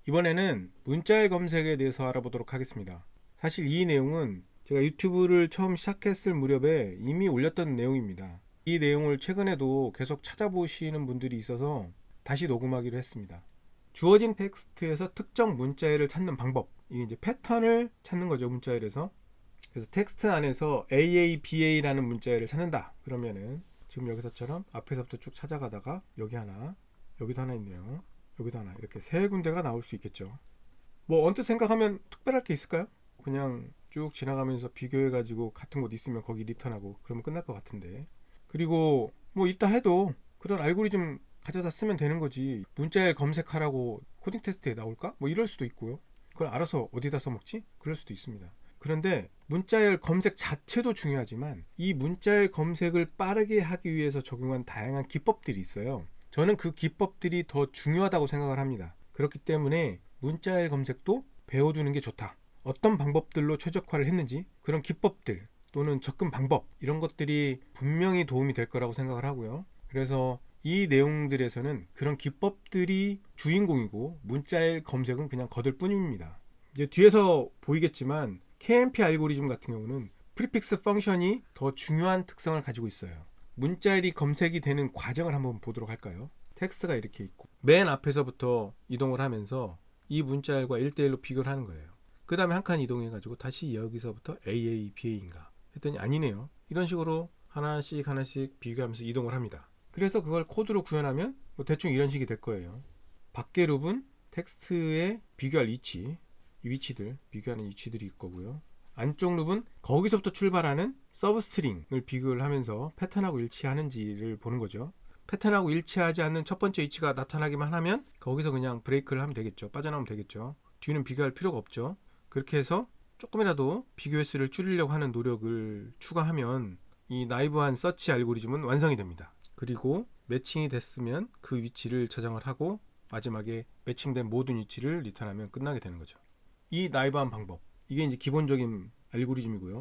이번에는 문자열 검색에 대해서 알아보도록 하겠습니다. 사실 이 내용은 제가 유튜브를 처음 시작했을 무렵에 이미 올렸던 내용입니다. 이 내용을 최근에도 계속 찾아보시는 분들이 있어서 다시 녹음하기로 했습니다. 주어진 텍스트에서 특정 문자열을 찾는 방법, 이게 이제 패턴을 찾는 거죠. 문자열에서. 그래서 텍스트 안에서 AABA라는 문자열을 찾는다 그러면은 지금 여기서처럼 앞에서부터 쭉 찾아가다가 여기 하나, 여기도 하나 있네요. 여기도 하나, 이렇게 세 군데가 나올 수 있겠죠. 뭐 언뜻 생각하면 특별할 게 있을까요? 그냥 쭉 지나가면서 비교해가지고 같은 곳 있으면 거기 리턴하고 그러면 끝날 것 같은데. 그리고 뭐 있다 해도 그런 알고리즘 가져다 쓰면 되는 거지. 문자열 검색하라고 코딩 테스트에 나올까? 뭐 이럴 수도 있고요. 그걸 알아서 어디다 써먹지? 그럴 수도 있습니다. 그런데 문자열 검색 자체도 중요하지만 이 문자열 검색을 빠르게 하기 위해서 적용한 다양한 기법들이 있어요. 저는 그 기법들이 더 중요하다고 생각을 합니다. 그렇기 때문에 문자열 검색도 배워두는 게 좋다. 어떤 방법들로 최적화를 했는지, 그런 기법들 또는 접근 방법, 이런 것들이 분명히 도움이 될 거라고 생각을 하고요. 그래서 이 내용들에서는 그런 기법들이 주인공이고 문자열 검색은 그냥 거들 뿐입니다. 이제 뒤에서 보이겠지만 KMP 알고리즘 같은 경우는 프리픽스 펑션이 더 중요한 특성을 가지고 있어요. 문자열이 검색이 되는 과정을 한번 보도록 할까요? 텍스트가 이렇게 있고 맨 앞에서부터 이동을 하면서 이 문자열과 1대1로 비교를 하는 거예요. 그 다음에 한 칸 이동해가지고 다시 여기서부터 AA, BA인가 했더니 아니네요. 이런 식으로 하나씩 하나씩 비교하면서 이동을 합니다. 그래서 그걸 코드로 구현하면 뭐 대충 이런 식이 될 거예요. 밖의 룹은 텍스트에 비교할 위치, 이 위치들, 비교하는 위치들이 있고요. 안쪽 룹은 거기서부터 출발하는 서브스트링을 비교를 하면서 패턴하고 일치하는지를 보는 거죠. 패턴하고 일치하지 않는 첫 번째 위치가 나타나기만 하면 거기서 그냥 브레이크를 하면 되겠죠. 빠져나오면 되겠죠. 뒤는 비교할 필요가 없죠. 그렇게 해서 조금이라도 비교 횟수를 줄이려고 하는 노력을 추가하면 이 나이브한 서치 알고리즘은 완성이 됩니다. 그리고 매칭이 됐으면 그 위치를 저장을 하고 마지막에 매칭된 모든 위치를 리턴하면 끝나게 되는 거죠. 이 나이브한 방법, 이게 이제 기본적인 알고리즘이고요.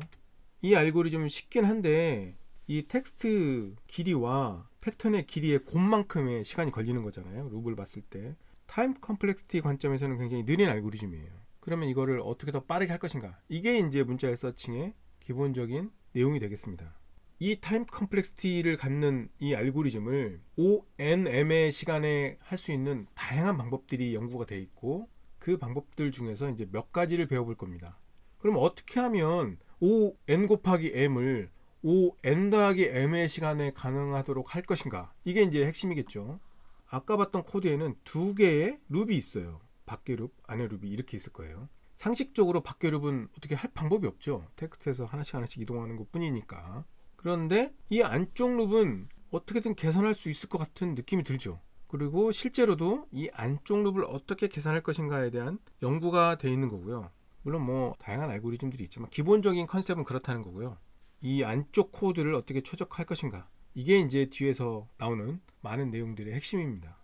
이 알고리즘은 쉽긴 한데 이 텍스트 길이와 패턴의 길이의 곱만큼의 시간이 걸리는 거잖아요. 룹을 봤을 때 타임 컴플렉시티 관점에서는 굉장히 느린 알고리즘이에요. 그러면 이거를 어떻게 더 빠르게 할 것인가, 이게 이제 문자열 서칭의 기본적인 내용이 되겠습니다. 이 타임 컴플렉시티를 갖는 이 알고리즘을 ONM의 시간에 할 수 있는 다양한 방법들이 연구가 되어 있고 그 방법들 중에서 이제 몇 가지를 배워볼 겁니다. 그럼 어떻게 하면 ON 곱하기 M을 ON 더하기 M의 시간에 가능하도록 할 것인가, 이게 이제 핵심이겠죠. 아까 봤던 코드에는 두 개의 룹이 있어요. 밖의 룹, 안의 룹이 이렇게 있을 거예요. 상식적으로 밖의 룹은 어떻게 할 방법이 없죠. 텍스트에서 하나씩 하나씩 이동하는 것 뿐이니까. 그런데 이 안쪽 룹은 어떻게든 계산할 수 있을 것 같은 느낌이 들죠. 그리고 실제로도 이 안쪽 룹을 어떻게 계산할 것인가에 대한 연구가 되어 있는 거고요. 물론 뭐 다양한 알고리즘들이 있지만 기본적인 컨셉은 그렇다는 거고요. 이 안쪽 코드를 어떻게 최적화할 것인가, 이게 이제 뒤에서 나오는 많은 내용들의 핵심입니다.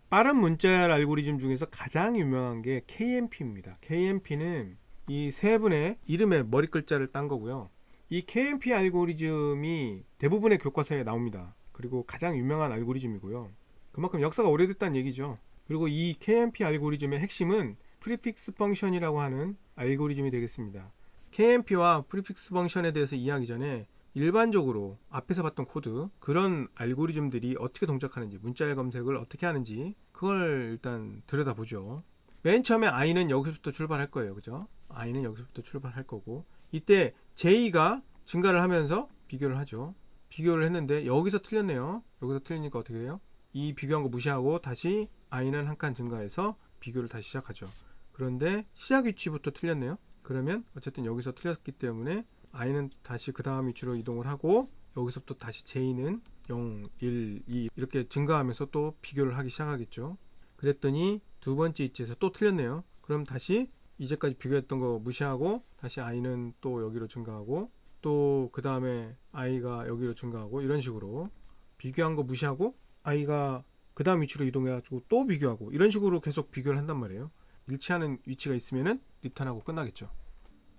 빠른 문자열 알고리즘 중에서 가장 유명한 게 KMP입니다. KMP는 이 세 분의 이름의 머리 글자를 딴 거고요. 이 KMP 알고리즘이 대부분의 교과서에 나옵니다. 그리고 가장 유명한 알고리즘이고요. 그만큼 역사가 오래됐다는 얘기죠. 그리고 이 KMP 알고리즘의 핵심은 프리픽스 펑션이라고 하는 알고리즘이 되겠습니다. KMP와 프리픽스 펑션에 대해서 이해하기 전에 일반적으로 앞에서 봤던 코드, 그런 알고리즘들이 어떻게 동작하는지, 문자열 검색을 어떻게 하는지 그걸 일단 들여다보죠. 맨 처음에 i는 여기서부터 출발할 거예요. 그죠? i는 여기서부터 출발할 거고, 이때 j가 증가를 하면서 비교를 하죠. 비교를 했는데 여기서 틀렸네요. 여기서 틀리니까 어떻게 해요? 이 비교한 거 무시하고 다시 i는 한 칸 증가해서 비교를 다시 시작하죠. 그런데 시작 위치부터 틀렸네요. 그러면 어쨌든 여기서 틀렸기 때문에 i는 다시 그 다음 위치로 이동을 하고 여기서부터 다시 j는 0, 1, 2 이렇게 증가하면서 또 비교를 하기 시작하겠죠. 그랬더니 두 번째 위치에서 또 틀렸네요. 그럼 다시 이제까지 비교했던 거 무시하고 다시 i는 또 여기로 증가하고 또 그 다음에 i가 여기로 증가하고, 이런 식으로 비교한 거 무시하고 i가 그 다음 위치로 이동해가지고 또 비교하고, 이런 식으로 계속 비교를 한단 말이에요. 일치하는 위치가 있으면은 리턴하고 끝나겠죠.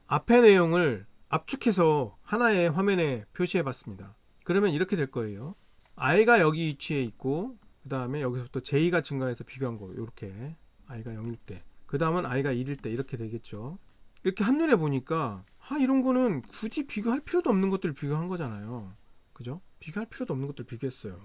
앞의 내용을 압축해서 하나의 화면에 표시해 봤습니다. 그러면 이렇게 될 거예요. i가 여기 위치에 있고 그 다음에 여기서부터 j가 증가해서 비교한 거, 이렇게 i가 0일 때, 그 다음은 i가 1일 때 이렇게 되겠죠. 이렇게 한눈에 보니까 이런 거는 굳이 비교할 필요도 없는 것들을 비교한 거잖아요. 그죠? 비교할 필요도 없는 것들을 비교했어요.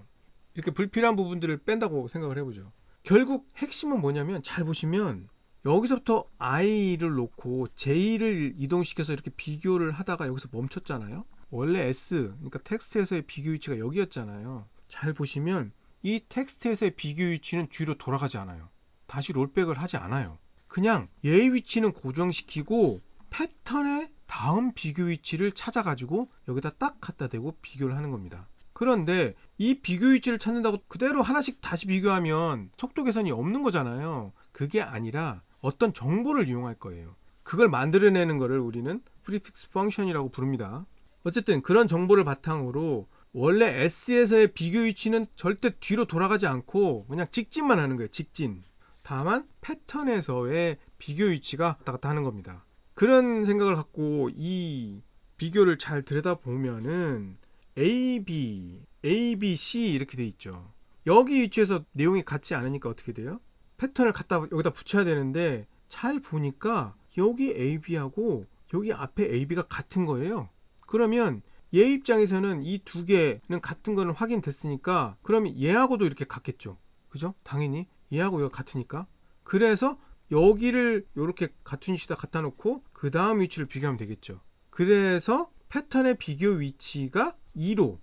이렇게 불필요한 부분들을 뺀다고 생각을 해보죠. 결국 핵심은 뭐냐면, 잘 보시면 여기서부터 i를 놓고 j를 이동시켜서 이렇게 비교를 하다가 여기서 멈췄잖아요. 원래 s, 그러니까 텍스트에서의 비교 위치가 여기였잖아요. 잘 보시면 이 텍스트에서의 비교 위치는 뒤로 돌아가지 않아요. 다시 롤백을 하지 않아요. 그냥 얘의 위치는 고정시키고 패턴의 다음 비교 위치를 찾아가지고 여기다 딱 갖다 대고 비교를 하는 겁니다. 그런데 이 비교 위치를 찾는다고 그대로 하나씩 다시 비교하면 속도 개선이 없는 거잖아요. 그게 아니라 어떤 정보를 이용할 거예요. 그걸 만들어내는 거를 우리는 프리픽스 펑션이라고 부릅니다. 어쨌든 그런 정보를 바탕으로 원래 S에서의 비교 위치는 절대 뒤로 돌아가지 않고 그냥 직진만 하는 거예요. 직진. 다만 패턴에서의 비교 위치가 왔다 갔다 하는 겁니다. 그런 생각을 갖고 이 비교를 잘 들여다보면은 A, B, A, B, C 이렇게 돼 있죠. 여기 위치에서 내용이 같지 않으니까 어떻게 돼요? 패턴을 갖다 여기다 붙여야 되는데, 잘 보니까 여기 A, B하고 여기 앞에 A, B가 같은 거예요. 그러면 얘 입장에서는 이 두 개는 같은 거는 확인됐으니까 그러면 얘하고도 이렇게 같겠죠. 그죠? 당연히 얘하고 얘가 같으니까. 그래서 여기를 이렇게 같은 위치에다 갖다 놓고 그 다음 위치를 비교하면 되겠죠. 그래서 패턴의 비교 위치가 2로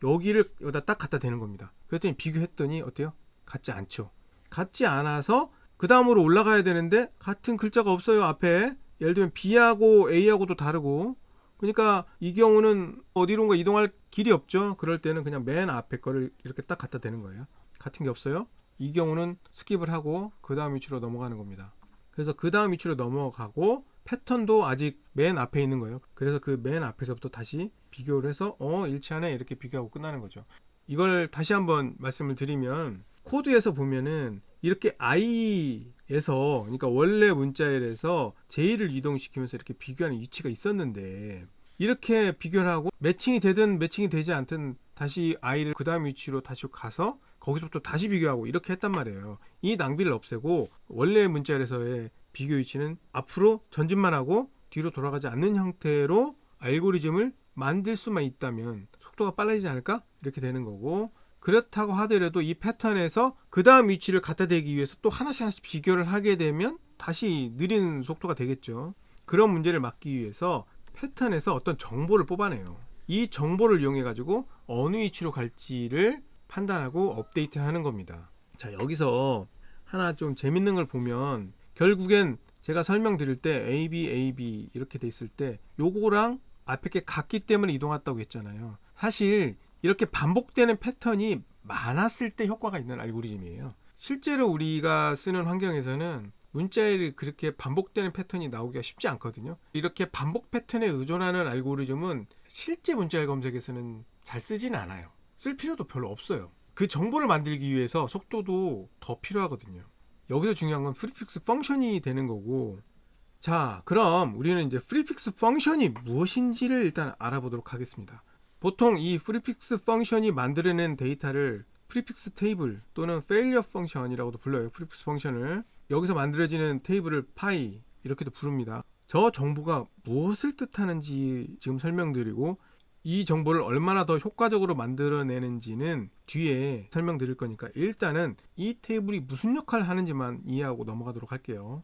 여기를 여기다 딱 갖다 대는 겁니다. 그랬더니 비교했더니 어때요? 같지 않죠. 같지 않아서 그 다음으로 올라가야 되는데 같은 글자가 없어요. 앞에 예를 들면 B하고 A하고도 다르고, 그러니까 이 경우는 어디론가 이동할 길이 없죠. 그럴 때는 그냥 맨 앞에 거를 이렇게 딱 갖다 대는 거예요. 같은 게 없어요. 이 경우는 스킵을 하고 그 다음 위치로 넘어가는 겁니다. 그래서 그 다음 위치로 넘어가고 패턴도 아직 맨 앞에 있는 거예요. 그래서 그 맨 앞에서부터 다시 비교를 해서 일치하네 이렇게 비교하고 끝나는 거죠. 이걸 다시 한번 말씀을 드리면, 코드에서 보면은 이렇게 i에서, 그러니까 원래 문자열에서 j를 이동시키면서 이렇게 비교하는 위치가 있었는데, 이렇게 비교를 하고 매칭이 되든 매칭이 되지 않든 다시 i를 그 다음 위치로 다시 가서 거기서부터 다시 비교하고 이렇게 했단 말이에요. 이 낭비를 없애고 원래 문자열에서의 비교 위치는 앞으로 전진만 하고 뒤로 돌아가지 않는 형태로 알고리즘을 만들 수만 있다면 속도가 빨라지지 않을까? 이렇게 되는 거고, 그렇다고 하더라도 이 패턴에서 그 다음 위치를 갖다 대기 위해서 또 하나씩 비교를 하게 되면 다시 느린 속도가 되겠죠. 그런 문제를 막기 위해서 패턴에서 어떤 정보를 뽑아내요. 이 정보를 이용해 가지고 어느 위치로 갈지를 판단하고 업데이트하는 겁니다. 자, 여기서 하나 좀 재밌는 걸 보면, 결국엔 제가 설명드릴 때 AB 이렇게 돼 있을 때 요거랑 앞에 게 같기 때문에 이동했다고 했잖아요. 사실 이렇게 반복되는 패턴이 많았을 때 효과가 있는 알고리즘이에요. 실제로 우리가 쓰는 환경에서는 문자열이 그렇게 반복되는 패턴이 나오기가 쉽지 않거든요. 이렇게 반복 패턴에 의존하는 알고리즘은 실제 문자열 검색에서는 잘 쓰진 않아요. 쓸 필요도 별로 없어요. 그 정보를 만들기 위해서 속도도 더 필요하거든요. 여기서 중요한 건 프리픽스 펑션이 되는 거고, 자, 그럼 우리는 이제 프리픽스 펑션이 무엇인지를 일단 알아보도록 하겠습니다. 보통 이 프리픽스 펑션이 만들어낸 데이터를 프리픽스 테이블 또는 페일리어 펑션이라고도 불러요. 프리픽스 펑션을 여기서 만들어지는 테이블을 파이 이렇게도 부릅니다. 저 정보가 무엇을 뜻하는지 지금 설명드리고, 이 정보를 얼마나 더 효과적으로 만들어내는지는 뒤에 설명드릴 거니까 일단은 이 테이블이 무슨 역할을 하는지만 이해하고 넘어가도록 할게요.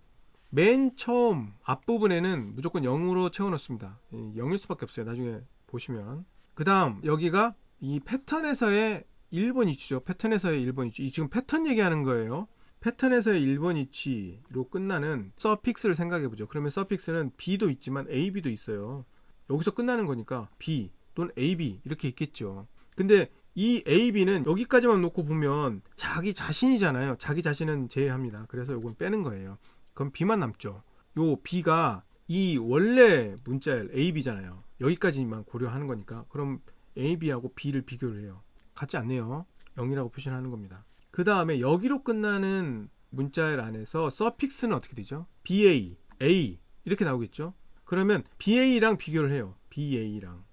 맨 처음 앞부분에는 무조건 0으로 채워넣습니다. 0일 수밖에 없어요. 나중에 보시면. 그 다음 여기가 이 패턴에서의 1번 위치죠. 패턴에서의 1번 위치. 지금 패턴 얘기하는 거예요. 패턴에서의 1번 위치로 끝나는 서픽스를 생각해보죠. 그러면 서픽스는 B도 있지만 AB도 있어요. 여기서 끝나는 거니까 B 또는 AB 이렇게 있겠죠. 근데 이 AB는 여기까지만 놓고 보면 자기 자신이잖아요. 자기 자신은 제외합니다. 그래서 이건 빼는 거예요. 그럼 B만 남죠. 요 B가 이 원래 문자열 AB잖아요. 여기까지만 고려하는 거니까 그럼 AB하고 B를 비교를 해요. 같지 않네요. 0이라고 표시를 하는 겁니다. 그 다음에 여기로 끝나는 문자열 안에서 서픽스는 어떻게 되죠? BA, A 이렇게 나오겠죠. 그러면 BA랑 비교를 해요. BA랑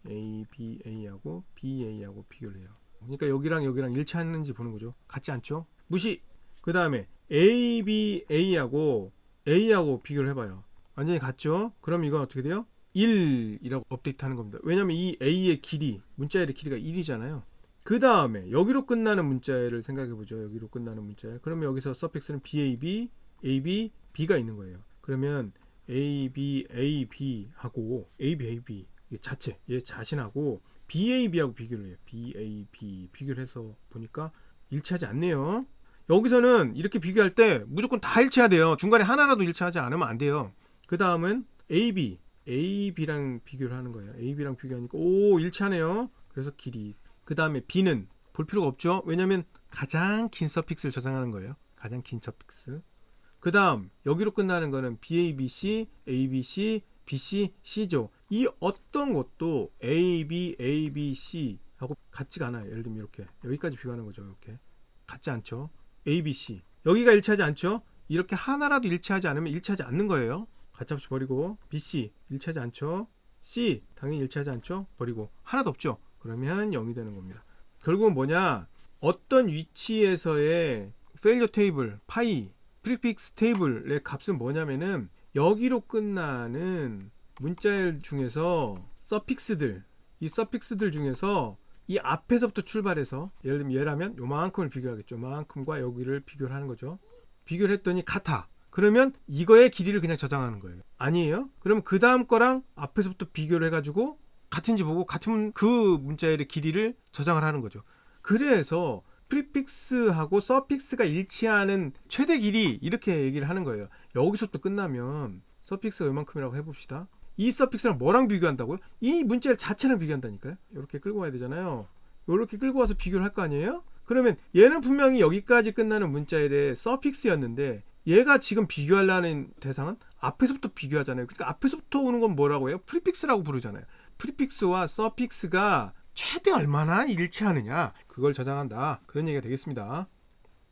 ABA하고 BA하고 비교를 해요. 그러니까 여기랑 여기랑 일치하는지 보는 거죠. 같지 않죠? 무시. 그 다음에 ABA하고 A하고 비교를 해봐요. 완전히 같죠? 그럼 이건 어떻게 돼요? 1이라고 업데이트하는 겁니다. 왜냐면 이 A의 길이, 문자열의 길이가 1이잖아요. 그 다음에 여기로 끝나는 문자열을 생각해보죠. 여기로 끝나는 문자열. 그러면 여기서 서픽스는 BAB, AB, B가 있는 거예요. 그러면 AB, AB하고 ABAB 자체, 얘 자신하고 BAB하고 비교를 해요. BAB 비교를 해서 보니까 일치하지 않네요. 여기서는 이렇게 비교할 때 무조건 다 일치해야 돼요. 중간에 하나라도 일치하지 않으면 안 돼요. 그 다음은 AB랑 비교를 하는 거예요. AB랑 비교하니까 오, 일치하네요. 그래서 길이. 그 다음에 B는 볼 필요가 없죠. 왜냐면 가장 긴 서픽스를 저장하는 거예요. 가장 긴 서픽스. 그 다음 여기로 끝나는 거는 BABC, ABC, BC, C죠. 이 어떤 것도 AB, ABC 하고 같지가 않아요. 예를 들면 이렇게 여기까지 비교하는 거죠. 이렇게 같지 않죠. ABC 여기가 일치하지 않죠. 이렇게 하나라도 일치하지 않으면 일치하지 않는 거예요. 가짜없이 버리고. BC 일치하지 않죠. C 당연히 일치하지 않죠. 버리고. 하나도 없죠. 그러면 0이 되는 겁니다. 결국은 뭐냐, 어떤 위치에서의 failure table, 파이, prefix table의 값은 뭐냐면은 여기로 끝나는 문자열 중에서 서픽스들, 이 서픽스들 중에서 이 앞에서부터 출발해서 예를 들면 얘라면 요만큼을 비교하겠죠. 요만큼과 여기를 비교를 하는 거죠. 비교를 했더니 같아. 그러면 이거의 길이를 그냥 저장하는 거예요. 아니에요? 그러면 그 다음 거랑 앞에서부터 비교를 해가지고 같은지 보고 같은 그 문자열의 길이를 저장을 하는 거죠. 그래서 프리픽스하고 서픽스가 일치하는 최대 길이 이렇게 얘기를 하는 거예요. 여기서부터 끝나면 서픽스가 이만큼이라고 해봅시다. 이 서픽스랑 뭐랑 비교한다고요? 이 문자열 자체랑 비교한다니까요. 이렇게 끌고 와야 되잖아요. 이렇게 끌고 와서 비교를 할 거 아니에요? 그러면 얘는 분명히 여기까지 끝나는 문자열의 서픽스였는데 얘가 지금 비교하려는 대상은 앞에서부터 비교하잖아요. 그러니까 앞에서부터 오는 건 뭐라고 해요? 프리픽스라고 부르잖아요. 프리픽스와 서픽스가 최대 얼마나 일치하느냐, 그걸 저장한다, 그런 얘기가 되겠습니다.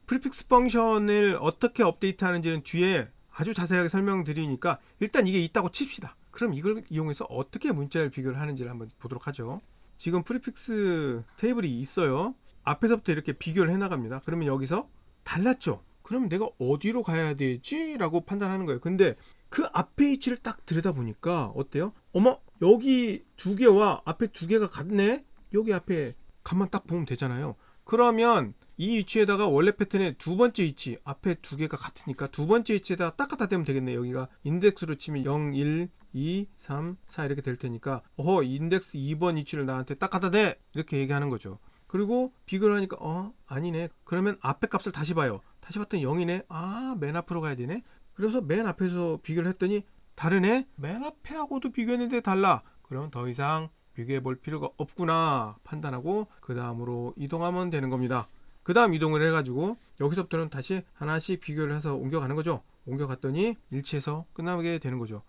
프리픽스 펑션을 어떻게 업데이트하는지는 뒤에 아주 자세하게 설명드리니까 일단 이게 있다고 칩시다. 그럼 이걸 이용해서 어떻게 문자열 비교를 하는지를 한번 보도록 하죠. 지금 프리픽스 테이블이 있어요. 앞에서부터 이렇게 비교를 해나갑니다. 그러면 여기서 달랐죠. 그럼 내가 어디로 가야 되지? 라고 판단하는 거예요. 근데 그 앞에 위치를 딱 들여다보니까 어때요? 어머, 여기 두 개와 앞에 두 개가 같네? 여기 앞에 값만 딱 보면 되잖아요. 그러면 이 위치에다가 원래 패턴의 두 번째 위치, 앞에 두 개가 같으니까 두 번째 위치에다가 딱 갖다 대면 되겠네. 여기가 인덱스로 치면 0, 1, 2, 3, 4 이렇게 될 테니까 인덱스 2번 위치를 나한테 딱 갖다 대! 이렇게 얘기하는 거죠. 그리고 비교를 하니까 아니네. 그러면 앞에 값을 다시 봐요. 다시 봤더니 0이네. 맨 앞으로 가야 되네. 그래서 맨 앞에서 비교를 했더니 다르네. 맨 앞에 하고도 비교했는데 달라. 그럼 더 이상 비교해 볼 필요가 없구나 판단하고 그 다음으로 이동하면 되는 겁니다. 그 다음 이동을 해가지고 여기서부터는 다시 하나씩 비교를 해서 옮겨가는 거죠. 옮겨갔더니 일치해서 끝나게 되는 거죠.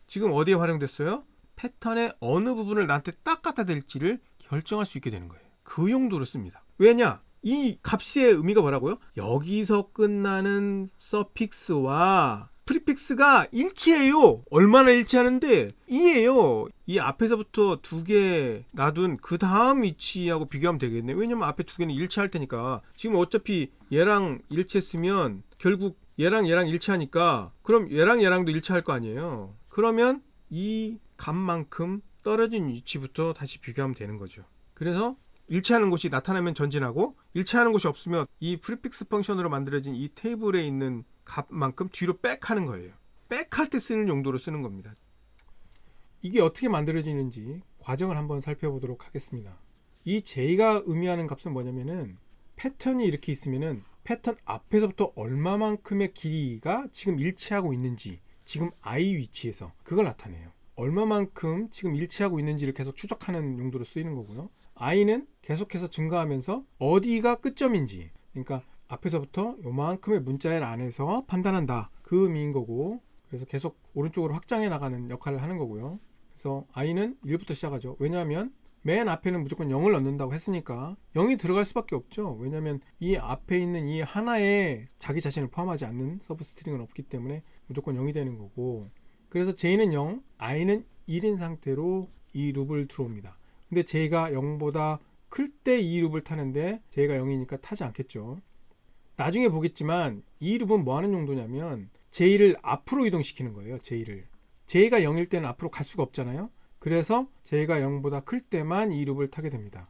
지금 어디에 활용됐어요? 패턴의 어느 부분을 나한테 딱 갖다 댈지를 결정할 수 있게 되는 거예요. 그 용도로 씁니다. 왜냐? 이 값의 의미가 뭐라고요? 여기서 끝나는 서픽스와 프리픽스가 일치해요. 얼마나 일치하는데 2예요. 이 앞에서부터 두 개 놔둔 그 다음 위치하고 비교하면 되겠네. 왜냐면 앞에 두 개는 일치할 테니까. 지금 어차피 얘랑 일치했으면 결국 얘랑 일치하니까 그럼 얘랑도 일치할 거 아니에요. 그러면 이 값만큼 떨어진 위치부터 다시 비교하면 되는 거죠. 그래서 일치하는 곳이 나타나면 전진하고 일치하는 곳이 없으면 이 프리픽스 펑션으로 만들어진 이 테이블에 있는 값만큼 뒤로 백하는 거예요. 백할 때 쓰는 용도로 쓰는 겁니다. 이게 어떻게 만들어지는지 과정을 한번 살펴보도록 하겠습니다. 이 J가 의미하는 값은 뭐냐면은 패턴이 이렇게 있으면은 패턴 앞에서부터 얼마만큼의 길이가 지금 일치하고 있는지 지금 I 위치에서 그걸 나타내요. 얼마만큼 지금 일치하고 있는지를 계속 추적하는 용도로 쓰이는 거고요. I는 계속해서 증가하면서 어디가 끝점인지, 그러니까 앞에서부터 요만큼의 문자열 안에서 판단한다, 그 의미인 거고, 그래서 계속 오른쪽으로 확장해 나가는 역할을 하는 거고요. 그래서 I는 1부터 시작하죠. 왜냐하면 맨 앞에는 무조건 0을 넣는다고 했으니까 0이 들어갈 수밖에 없죠. 왜냐하면 이 앞에 있는 이 하나에 자기 자신을 포함하지 않는 서브스트링은 없기 때문에 무조건 0이 되는 거고, 그래서 J는 0, I는 1인 상태로 이 룹을 들어옵니다. 근데 J가 0보다 클 때 이 룹을 타는데 J가 0이니까 타지 않겠죠. 나중에 보겠지만 이 룹은 뭐 하는 용도냐면 J를 앞으로 이동시키는 거예요. J가 0일 때는 앞으로 갈 수가 없잖아요. 그래서 J가 0보다 클 때만 이 룹을 타게 됩니다.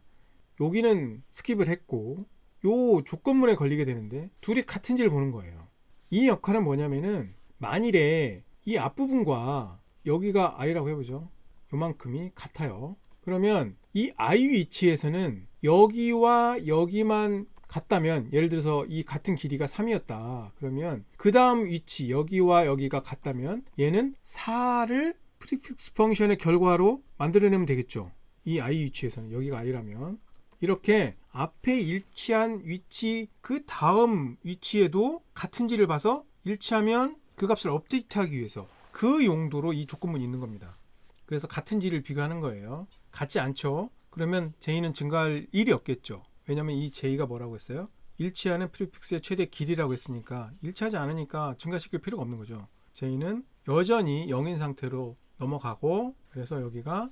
여기는 스킵을 했고 요 조건문에 걸리게 되는데 둘이 같은지를 보는 거예요. 이 역할은 뭐냐면은 만일에 이 앞부분과 여기가 i라고 해보죠. 요만큼이 같아요. 그러면 이 i 위치에서는 여기와 여기만 같다면, 예를 들어서 이 같은 길이가 3이었다 그러면 그 다음 위치 여기와 여기가 같다면 얘는 4를 프리픽스 펑션의 결과로 만들어내면 되겠죠. 이 i 위치에서는 여기가 i라면 이렇게 앞에 일치한 위치 그 다음 위치에도 같은지를 봐서 일치하면 그 값을 업데이트하기 위해서 그 용도로 이 조건문이 있는 겁니다. 그래서 같은지를 비교하는 거예요. 같지 않죠? 그러면 J는 증가할 일이 없겠죠. 왜냐면 이 J가 뭐라고 했어요? 일치하는 프리픽스의 최대 길이라고 했으니까 일치하지 않으니까 증가시킬 필요가 없는 거죠. J는 여전히 0인 상태로 넘어가고 그래서 여기가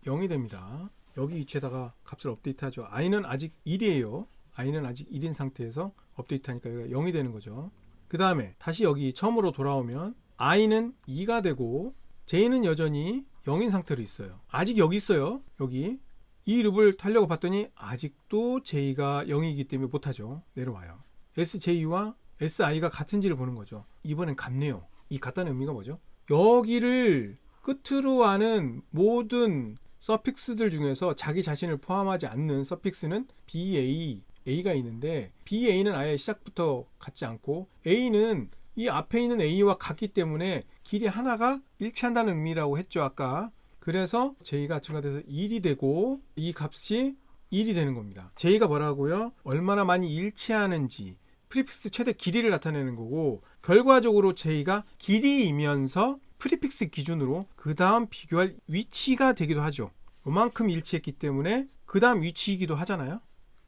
0이 됩니다. 여기 위치에다가 값을 업데이트하죠. i는 아직 1이에요. i는 아직 1인 상태에서 업데이트하니까 여기가 0이 되는 거죠. 그 다음에 다시 여기 처음으로 돌아오면 i는 2가 되고 J는 여전히 0인 상태로 있어요. 아직 여기 있어요. 여기 이 룹을 타려고 봤더니 아직도 J가 0이기 때문에 못하죠. 내려와요. SJ와 SI가 같은지를 보는 거죠. 이번엔 같네요. 이 같다는 의미가 뭐죠? 여기를 끝으로 하는 모든 서픽스들 중에서 자기 자신을 포함하지 않는 서픽스는 BA, A가 있는데 BA는 아예 시작부터 같지 않고 A는 이 앞에 있는 A와 같기 때문에 길이 하나가 일치한다는 의미라고 했죠 아까. 그래서 J가 증가돼서 1이 되고 이 값이 1이 되는 겁니다. J가 뭐라고요? 얼마나 많이 일치하는지 프리픽스 최대 길이를 나타내는 거고 결과적으로 J가 길이이면서 프리픽스 기준으로 그 다음 비교할 위치가 되기도 하죠. 요만큼 일치했기 때문에 그 다음 위치이기도 하잖아요.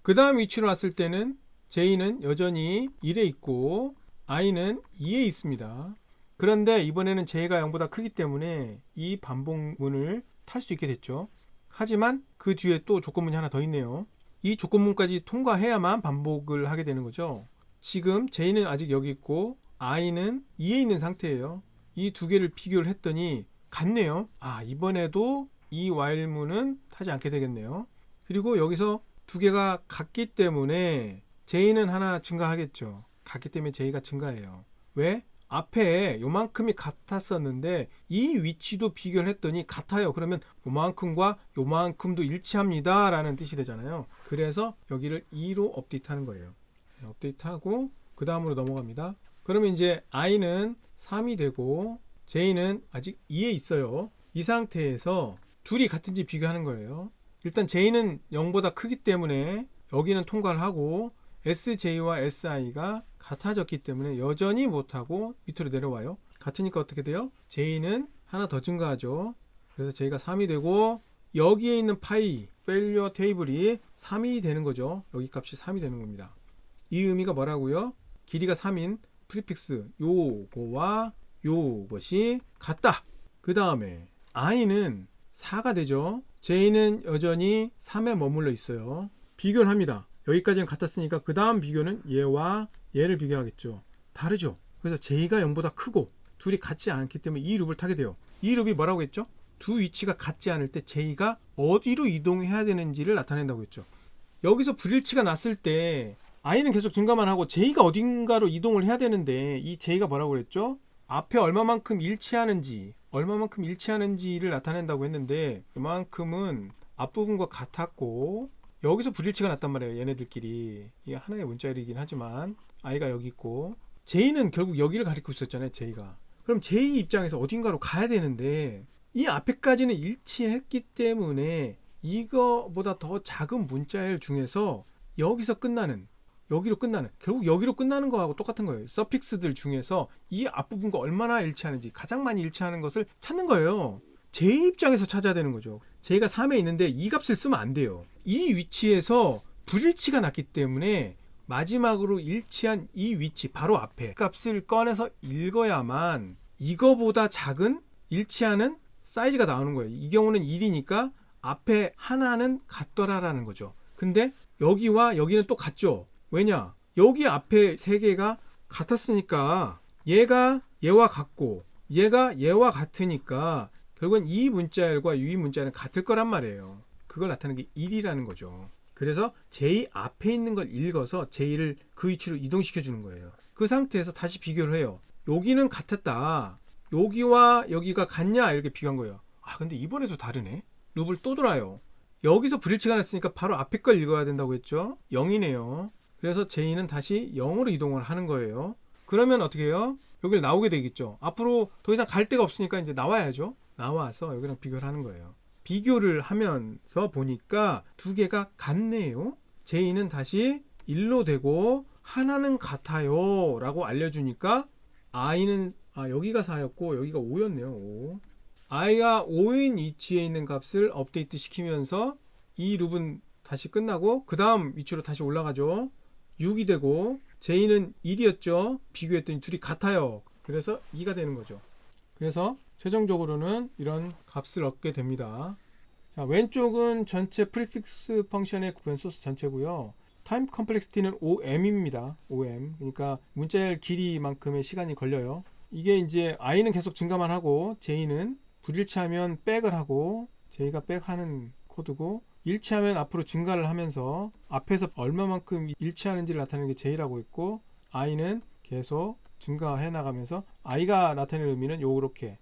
그 다음 위치로 왔을 때는 J는 여전히 1에 있고 i는 2에 있습니다. 그런데 이번에는 J가 0보다 크기 때문에 이 반복문을 탈 수 있게 됐죠. 하지만 그 뒤에 또 조건문이 하나 더 있네요. 이 조건문까지 통과해야만 반복을 하게 되는 거죠. 지금 J는 아직 여기 있고 i는 2에 있는 상태예요. 이 두 개를 비교를 했더니 같네요. 이번에도 이 while문은 타지 않게 되겠네요. 그리고 여기서 두 개가 같기 때문에 J는 하나 증가하겠죠. 같기 때문에 J가 증가해요. 왜? 앞에 요만큼이 같았었는데 이 위치도 비교를 했더니 같아요. 그러면 요만큼과 요만큼도 일치합니다 라는 뜻이 되잖아요. 그래서 여기를 2로 업데이트하는 거예요. 업데이트하고 그 다음으로 넘어갑니다. 그러면 이제 i는 3이 되고 J는 아직 2에 있어요. 이 상태에서 둘이 같은지 비교하는 거예요. 일단 J는 0보다 크기 때문에 여기는 통과를 하고 SJ와 SI가 같아졌기 때문에 여전히 못하고 밑으로 내려와요. 같으니까 어떻게 돼요? J는 하나 더 증가하죠. 그래서 J가 3이 되고 여기에 있는 파이 failure 테이블이 3이 되는 거죠. 여기 값이 3이 되는 겁니다. 이 의미가 뭐라고요? 길이가 3인 프리픽스 요거와 요것이 같다. 그 다음에 i는 4가 되죠. J는 여전히 3에 머물러 있어요. 비교를 합니다. 여기까지는 같았으니까 그 다음 비교는 얘와 얘를 비교하겠죠. 다르죠. 그래서 J가 0보다 크고 둘이 같지 않기 때문에 이 룹을 타게 돼요. 이 룹이 뭐라고 했죠? 두 위치가 같지 않을 때 J가 어디로 이동해야 되는지를 나타낸다고 했죠. 여기서 불일치가 났을 때 i는 계속 증가만 하고 J가 어딘가로 이동을 해야 되는데 이 J가 뭐라고 그랬죠? 앞에 얼마만큼 일치하는지를 나타낸다고 했는데 이만큼은 앞부분과 같았고 여기서 불일치가 났단 말이에요. 얘네들끼리. 이게 하나의 문자열이긴 하지만 i가 여기 있고 J는 결국 여기를 가리키고 있었잖아요. J가. 그럼 J 입장에서 어딘가로 가야 되는데 이 앞에까지는 일치했기 때문에 이거보다 더 작은 문자열 중에서 여기로 끝나는 결국 여기로 끝나는 거하고 똑같은 거예요. 서픽스들 중에서 이 앞부분과 얼마나 일치하는지 가장 많이 일치하는 것을 찾는 거예요. J 입장에서 찾아야 되는 거죠. J가 3에 있는데 이 값을 쓰면 안 돼요. 이 위치에서 불일치가 났기 때문에 마지막으로 일치한 이 위치 바로 앞에 값을 꺼내서 읽어야만 이거보다 작은 일치하는 사이즈가 나오는 거예요. 이 경우는 1이니까 앞에 하나는 같더라라는 거죠. 근데 여기와 여기는 또 같죠. 왜냐? 여기 앞에 세 개가 같았으니까 얘가 얘와 같고 얘가 얘와 같으니까 결국은 이 문자열과 이 문자열은 같을 거란 말이에요. 그걸 나타내는 게 1이라는 거죠. 그래서 j 앞에 있는 걸 읽어서 j를 그 위치로 이동시켜 주는 거예요. 그 상태에서 다시 비교를 해요. 여기는 같았다. 여기와 여기가 같냐 이렇게 비교한 거예요. 아 근데 이번에도 다르네. 룹을 또 돌아요. 여기서 불일치가 났으니까 바로 앞에 걸 읽어야 된다고 했죠. 0이네요. 그래서 j는 다시 0으로 이동을 하는 거예요. 그러면 어떻게 해요? 여기를 나오게 되겠죠. 앞으로 더 이상 갈 데가 없으니까 이제 나와야죠. 나와서 여기랑 비교를 하는 거예요. 비교를 하면서 보니까 두 개가 같네요. j는 다시 1로 되고 하나는 같아요 라고 알려주니까 i는 여기가 4였고 여기가 5였네요. 5. i가 5인 위치에 있는 값을 업데이트 시키면서 이 룹은 다시 끝나고 그 다음 위치로 다시 올라가죠. 6이 되고 j는 1이었죠. 비교했더니 둘이 같아요. 그래서 2가 되는 거죠. 그래서 최종적으로는 이런 값을 얻게 됩니다. 자, 왼쪽은 전체 프리픽스 펑션의 구현 소스 전체고요. 타임 컴플렉시티는 5m입니다. 5m. 그러니까 문자열 길이만큼의 시간이 걸려요. 이게 이제 i는 계속 증가만 하고 j는 불일치하면 백을 하고 j가 백하는 코드고 일치하면 앞으로 증가를 하면서 앞에서 얼마만큼 일치하는지를 나타내는 게 j라고 있고 i는 계속 증가해 나가면서 i가 나타내는 의미는 요렇게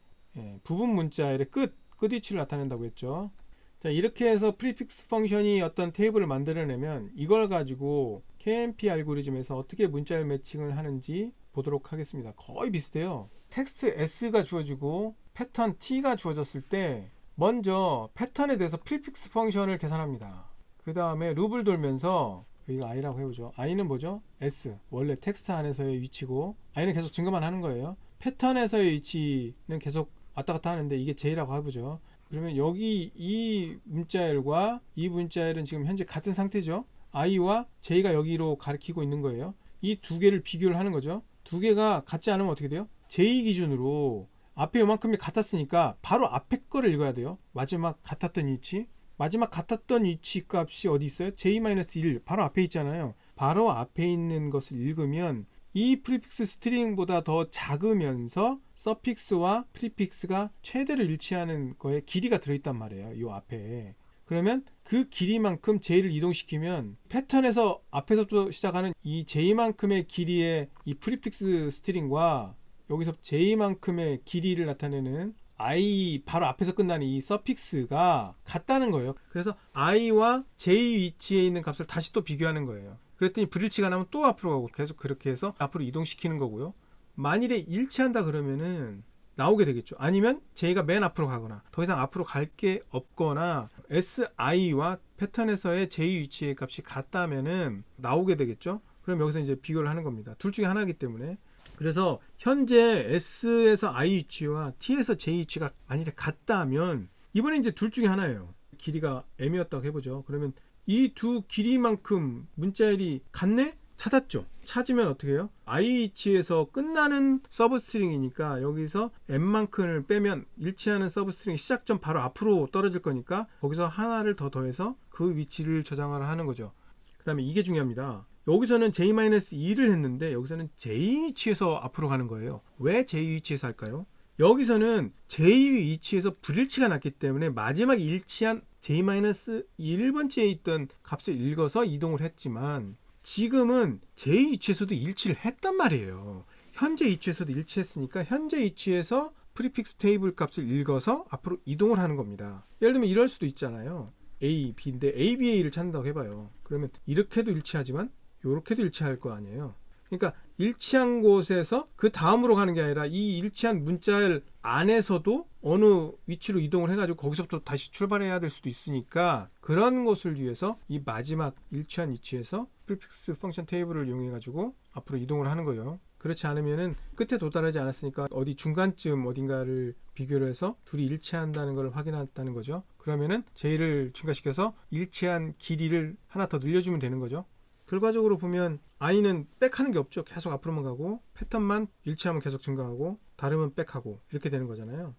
부분 문자열의 끝 위치를 나타낸다고 했죠. 자, 이렇게 해서 프리픽스 펑션이 어떤 테이블을 만들어내면 이걸 가지고 KMP 알고리즘에서 어떻게 문자열 매칭을 하는지 보도록 하겠습니다. 거의 비슷해요. 텍스트 S가 주어지고 패턴 T가 주어졌을 때 먼저 패턴에 대해서 프리픽스 펑션을 계산합니다. 그 다음에 룹을 돌면서 여기가 i라고 해보죠. i는 뭐죠? S, 원래 텍스트 안에서의 위치고 i는 계속 증가만 하는 거예요. 패턴에서의 위치는 계속 왔다 갔다 하는데 이게 j라고 해보죠. 그러면 여기 이 문자열과 이 문자열은 지금 현재 같은 상태죠. i와 j가 여기로 가리키고 있는 거예요. 이 두 개를 비교를 하는 거죠. 두 개가 같지 않으면 어떻게 돼요? j 기준으로 앞에 요만큼이 같았으니까 바로 앞에 거를 읽어야 돼요. 마지막 같았던 위치. 마지막 같았던 위치 값이 어디 있어요? j-1 바로 앞에 있잖아요. 바로 앞에 있는 것을 읽으면 이 프리픽스 스트링보다 더 작으면서 서픽스와 프리픽스가 최대로 일치하는 거에 길이가 들어있단 말이에요. 이 앞에. 그러면 그 길이만큼 j를 이동시키면 패턴에서 앞에서부터 시작하는 이 j만큼의 길이의 이 프리픽스 스트링과 여기서 j만큼의 길이를 나타내는 i 바로 앞에서 끝나는 이 서픽스가 같다는 거예요. 그래서 i와 j 위치에 있는 값을 다시 또 비교하는 거예요. 그랬더니 불일치가 나면 또 앞으로 가고 계속 그렇게 해서 앞으로 이동시키는 거고요. 만일에 일치한다 그러면은 나오게 되겠죠. 아니면 j가 맨 앞으로 가거나 더 이상 앞으로 갈 게 없거나 si와 패턴에서의 j 위치의 값이 같다면은 나오게 되겠죠. 그럼 여기서 이제 비교를 하는 겁니다. 둘 중에 하나이기 때문에. 그래서 현재 S에서 I 위치와 T에서 J 위치가 만일에 같다면 이번에 이제 둘 중에 하나예요. 길이가 M이었다고 해보죠. 그러면 이 두 길이만큼 문자열이 같네? 찾았죠. 찾으면 어떻게 해요? I 위치에서 끝나는 서브스트링이니까 여기서 M만큼을 빼면 일치하는 서브스트링 시작점 바로 앞으로 떨어질 거니까 거기서 하나를 더 더해서 그 위치를 저장을 하는 거죠. 그 다음에 이게 중요합니다. 여기서는 j-2를 했는데 여기서는 j 위치에서 앞으로 가는 거예요. 왜 j 위치에서 할까요? 여기서는 j 위치에서 불일치가 났기 때문에 마지막에 일치한 j-1번째에 있던 값을 읽어서 이동을 했지만 지금은 j 위치에서도 일치를 했단 말이에요. 현재 위치에서도 일치했으니까 현재 위치에서 프리픽스 테이블 값을 읽어서 앞으로 이동을 하는 겁니다. 예를 들면 이럴 수도 있잖아요. A, B인데 A, B, A를 찾는다고 해봐요. 그러면 이렇게도 일치하지만 이렇게도 일치할 거 아니에요. 그러니까 일치한 곳에서 그 다음으로 가는 게 아니라 이 일치한 문자열 안에서도 어느 위치로 이동을 해가지고 거기서부터 다시 출발해야 될 수도 있으니까 그런 것을 위해서 이 마지막 일치한 위치에서 프리픽스 펑션 테이블을 이용해가지고 앞으로 이동을 하는 거예요. 그렇지 않으면은 끝에 도달하지 않았으니까 어디 중간쯤 어딘가를 비교를 해서 둘이 일치한다는 걸 확인한다는 거죠. 그러면은 j를 증가시켜서 일치한 길이를 하나 더 늘려주면 되는 거죠. 결과적으로 보면 i는 백하는 게 없죠. 계속 앞으로만 가고 패턴만 일치하면 계속 증가하고 다르면 백하고 이렇게 되는 거잖아요.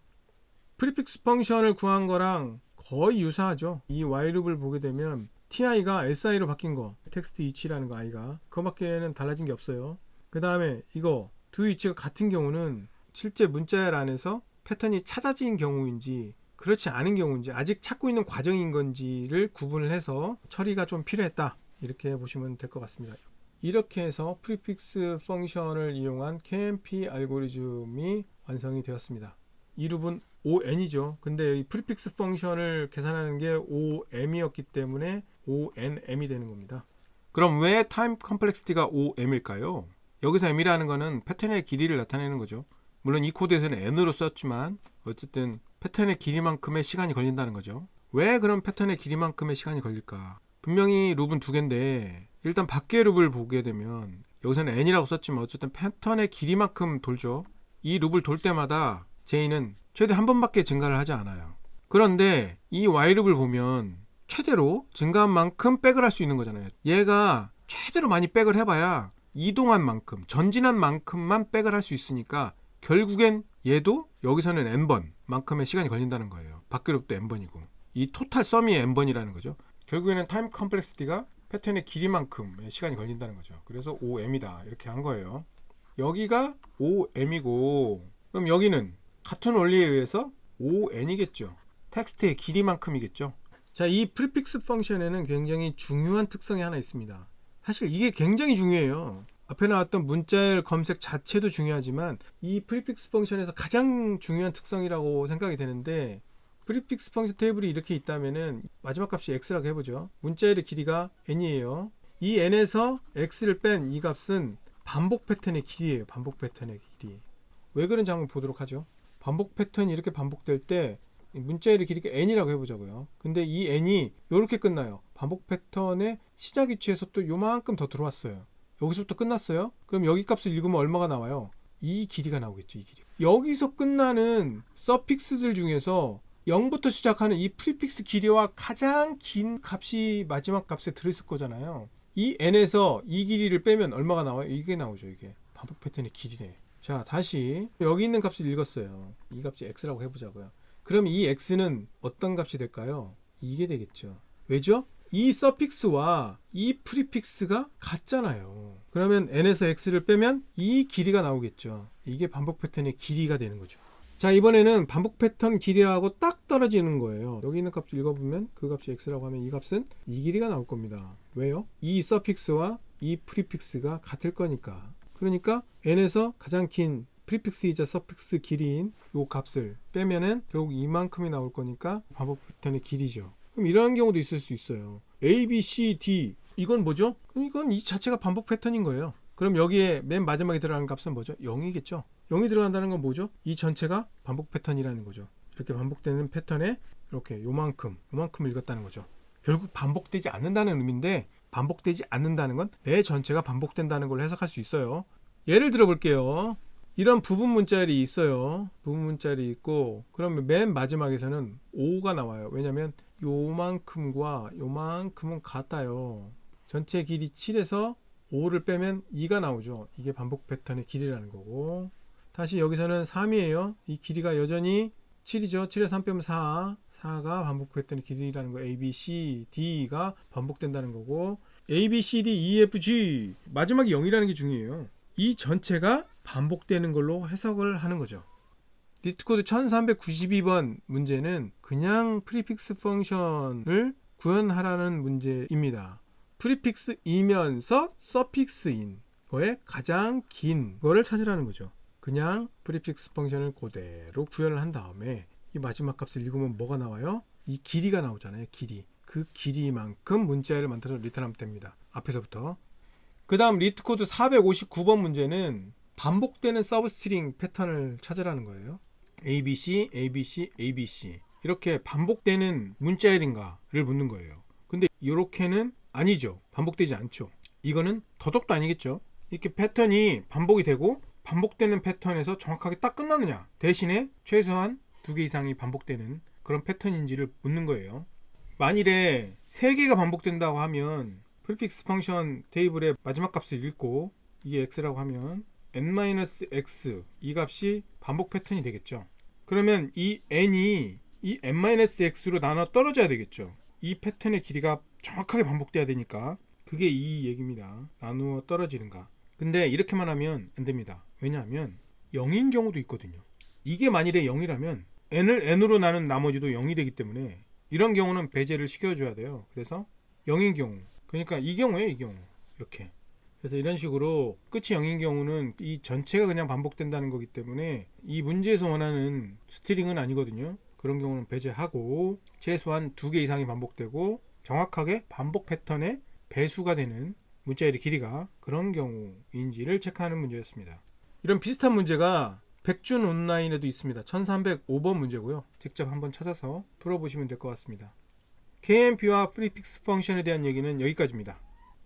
프리픽스 펑션을 구한 거랑 거의 유사하죠. 이 whileloop을 보게 되면 ti가 si로 바뀐 거, 텍스트 이치라는 거 i가 그거밖에는 달라진 게 없어요. 그 다음에 이거 두 위치가 같은 경우는 실제 문자열 안에서 패턴이 찾아진 경우인지 그렇지 않은 경우인지 아직 찾고 있는 과정인 건지를 구분을 해서 처리가 좀 필요했다, 이렇게 보시면 될 것 같습니다. 이렇게 해서 프리픽스 펑션을 이용한 KMP 알고리즘이 완성이 되었습니다. 이 룹은 ON이죠. 근데 이 프리픽스 펑션을 계산하는 게 OM이었기 때문에 ONM이 되는 겁니다. 그럼 왜 타임 컴플렉시티가 OM일까요? 여기서 M이라는 거는 패턴의 길이를 나타내는 거죠. 물론 이 코드에서는 N으로 썼지만 어쨌든 패턴의 길이만큼의 시간이 걸린다는 거죠. 왜 그런 패턴의 길이만큼의 시간이 걸릴까? 분명히 룹은 두 개인데 일단 밖의 룹을 보게 되면 여기서는 N이라고 썼지만 어쨌든 패턴의 길이만큼 돌죠. 이 룹을 돌 때마다 J는 최대 한 번밖에 증가를 하지 않아요. 그런데 이 Y룹을 보면 최대로 증가한 만큼 백을 할 수 있는 거잖아요. 얘가 최대로 많이 백을 해봐야 이동한 만큼, 전진한 만큼만 백을 할 수 있으니까 결국엔 얘도 여기서는 n번 만큼의 시간이 걸린다는 거예요. 밖의 룹도 n번이고 이 토탈 썸이 n번이라는 거죠. 결국에는 타임 컴플렉시티가 패턴의 길이만큼의 시간이 걸린다는 거죠. 그래서 OM이다 이렇게 한 거예요. 여기가 OM이고 그럼 여기는 같은 원리에 의해서 ON이겠죠. 텍스트의 길이만큼이겠죠. 자, 이 프리픽스 펑션에는 굉장히 중요한 특성이 하나 있습니다. 사실 이게 굉장히 중요해요. 앞에 나왔던 문자열 검색 자체도 중요하지만 이 프리픽스 펑션에서 가장 중요한 특성이라고 생각이 되는데, 프리픽스 펑션 테이블이 이렇게 있다면은 마지막 값이 x라고 해보죠. 문자열의 길이가 n이에요. 이 n에서 x를 뺀 이 값은 반복 패턴의 길이에요. 반복 패턴의 길이. 왜 그런지 한번 보도록 하죠. 반복 패턴이 이렇게 반복될 때 문자열의 길이가 n이라고 해보자고요. 근데 이 n이 이렇게 끝나요. 반복 패턴의 시작 위치에서 또 요만큼 더 들어왔어요. 여기서부터 끝났어요. 그럼 여기 값을 읽으면 얼마가 나와요? 이 길이가 나오겠죠. 이 길이. 여기서 끝나는 서픽스들 중에서 0부터 시작하는 이 프리픽스 길이와 가장 긴 값이 마지막 값에 들어있을 거잖아요. 이 n에서 이 길이를 빼면 얼마가 나와요? 이게 나오죠. 이게 반복 패턴의 길이네. 자, 다시 여기 있는 값을 읽었어요. 이 값이 x라고 해보자고요. 그럼 이 x는 어떤 값이 될까요? 이게 되겠죠. 왜죠? 이 서픽스와 이 프리픽스가 같잖아요. 그러면 n에서 x를 빼면 이 길이가 나오겠죠. 이게 반복 패턴의 길이가 되는 거죠. 자, 이번에는 반복 패턴 길이하고 딱 떨어지는 거예요. 여기 있는 값을 읽어보면 그 값이 x라고 하면 이 값은 이 길이가 나올 겁니다. 왜요? 이 서픽스와 이 프리픽스가 같을 거니까. 그러니까 n에서 가장 긴 프리픽스이자 서픽스 길이인 이 값을 빼면은 결국 이만큼이 나올 거니까 반복 패턴의 길이죠. 그럼 이런 경우도 있을 수 있어요. A, B, C, D 이건 뭐죠? 이건 이 자체가 반복 패턴인 거예요. 그럼 여기에 맨 마지막에 들어가는 값은 뭐죠? 0이겠죠. 0이 들어간다는 건 뭐죠? 이 전체가 반복 패턴이라는 거죠. 이렇게 반복되는 패턴에 이렇게 요만큼 읽었다는 거죠. 결국 반복되지 않는다는 의미인데, 반복되지 않는다는 건 내 전체가 반복된다는 걸 해석할 수 있어요. 예를 들어 볼게요. 이런 부분 문자열이 있어요. 부분 문자열이 있고, 그러면 맨 마지막에서는 5가 나와요. 왜냐면 요만큼과 요만큼은 같아요. 전체 길이 7에서 5를 빼면 2가 나오죠. 이게 반복 패턴의 길이라는 거고, 다시 여기서는 3이에요. 이 길이가 여전히 7이죠. 7에서 3 빼면 4가 반복 패턴의 길이라는 거. A, B, C, D가 반복된다는 거고, A, B, C, D, E, F, G 마지막이 0이라는 게 중요해요. 이 전체가 반복되는 걸로 해석을 하는 거죠. 리트코드 1392번 문제는 그냥 프리픽스 펑션을 구현하라는 문제입니다. 프리픽스이면서 서픽스인 거에 가장 긴 거를 찾으라는 거죠. 그냥 프리픽스 펑션을 그대로 구현을 한 다음에 이 마지막 값을 읽으면 뭐가 나와요? 이 길이가 나오잖아요. 길이. 그 길이만큼 문자열을 만들어서 리턴하면 됩니다. 앞에서부터. 그 다음 리트코드 459번 문제는 반복되는 서브스트링 패턴을 찾으라는 거예요. ABC, ABC, ABC 이렇게 반복되는 문자열인가를 묻는 거예요. 근데 이렇게는 아니죠. 반복되지 않죠. 이거는 더덕도 아니겠죠. 이렇게 패턴이 반복이 되고 반복되는 패턴에서 정확하게 딱 끝나느냐, 대신에 최소한 2개 이상이 반복되는 그런 패턴인지를 묻는 거예요. 만일에 3개가 반복된다고 하면 프리픽스 펑션 테이블의 마지막 값을 읽고 이게 x라고 하면 n-x 이 값이 반복 패턴이 되겠죠. 그러면 이 n이 이 n-x로 나눠 떨어져야 되겠죠. 이 패턴의 길이가 정확하게 반복돼야 되니까 그게 이 얘기입니다. 나누어 떨어지는가. 근데 이렇게만 하면 안 됩니다. 왜냐하면 0인 경우도 있거든요. 이게 만일에 0이라면 n을 n으로 나눈 나머지도 0이 되기 때문에 이런 경우는 배제를 시켜줘야 돼요. 그래서 0인 경우, 그러니까 이 경우에 이 경우 이렇게. 그래서 이런 식으로 끝이 0인 경우는 이 전체가 그냥 반복된다는 거기 때문에 이 문제에서 원하는 스트링은 아니거든요. 그런 경우는 배제하고 최소한 2개 이상이 반복되고 정확하게 반복 패턴의 배수가 되는 문자열의 길이가 그런 경우인지를 체크하는 문제였습니다. 이런 비슷한 문제가 백준 온라인에도 있습니다. 1305번 문제고요. 직접 한번 찾아서 풀어보시면 될 것 같습니다. KMP와 프리픽스 펑션에 대한 얘기는 여기까지입니다.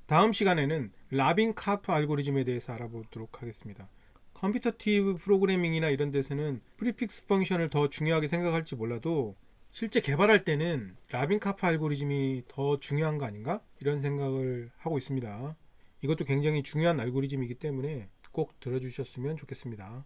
다음 시간에는 라빈 카프 알고리즘에 대해서 알아보도록 하겠습니다. 컴퓨터티브 프로그래밍이나 이런 데서는 프리픽스 펑션을 더 중요하게 생각할지 몰라도 실제 개발할 때는 라빈 카프 알고리즘이 더 중요한 거 아닌가? 이런 생각을 하고 있습니다. 이것도 굉장히 중요한 알고리즘이기 때문에 꼭 들어주셨으면 좋겠습니다.